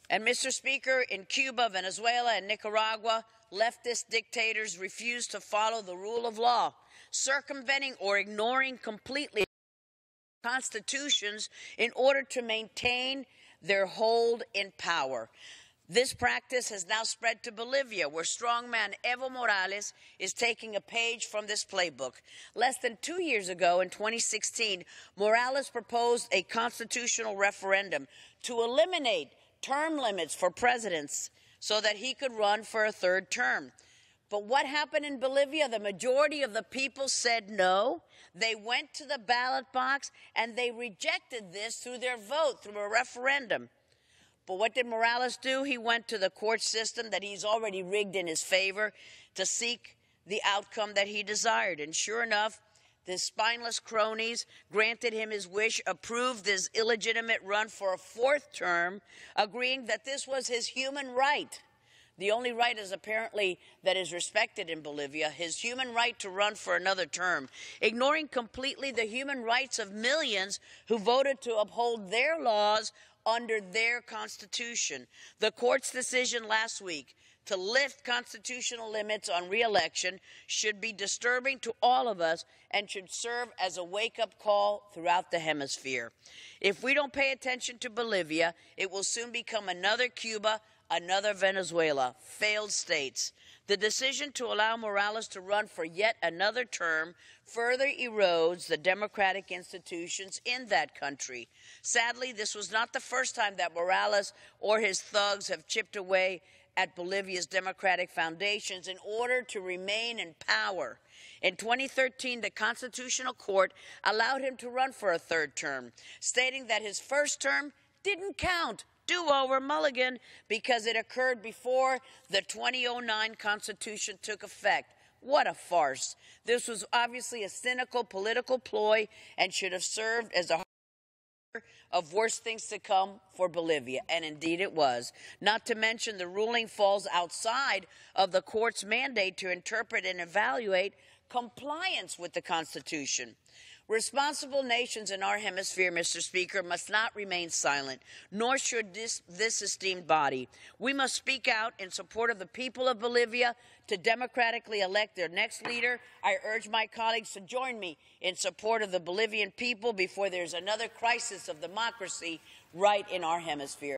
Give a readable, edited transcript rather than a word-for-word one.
And, Mr. Speaker, in Cuba, Venezuela, and Nicaragua, leftist dictators refuse to follow the rule of law, circumventing or ignoring completely constitutions in order to maintain their hold in power. This practice has now spread to Bolivia, where strongman Evo Morales is taking a page from this playbook. Less than 2 years ago, in 2016, Morales proposed a constitutional referendum to eliminate term limits for presidents so that he could run for a third term. But what happened in Bolivia? The majority of the people said no. They went to the ballot box and they rejected this through their vote, through a referendum. But what did Morales do? He went to the court system that he's already rigged in his favor to seek the outcome that he desired. And sure enough, the spineless cronies granted him his wish, approved his illegitimate run for a fourth term, agreeing that this was his human right. The only right is apparently that is respected in Bolivia, his human right to run for another term, ignoring completely the human rights of millions who voted to uphold their laws under their constitution. The court's decision last week to lift constitutional limits on re-election should be disturbing to all of us and should serve as a wake-up call throughout the hemisphere. If we don't pay attention to Bolivia, it will soon become another Cuba, another Venezuela, failed states. The decision to allow Morales to run for yet another term further erodes the democratic institutions in that country. Sadly, this was not the first time that Morales or his thugs have chipped away at Bolivia's democratic foundations in order to remain in power. In 2013, the Constitutional Court allowed him to run for a third term, stating that his first term didn't count. Do-over mulligan because it occurred before the 2009 Constitution took effect. What a farce. This was obviously a cynical political ploy and should have served as a harbinger of worse things to come for Bolivia, and indeed it was. Not to mention the ruling falls outside of the court's mandate to interpret and evaluate compliance with the Constitution. Responsible nations in our hemisphere, Mr. Speaker, must not remain silent, nor should this esteemed body. We must speak out in support of the people of Bolivia to democratically elect their next leader. I urge my colleagues to join me in support of the Bolivian people before there's another crisis of democracy right in our hemisphere.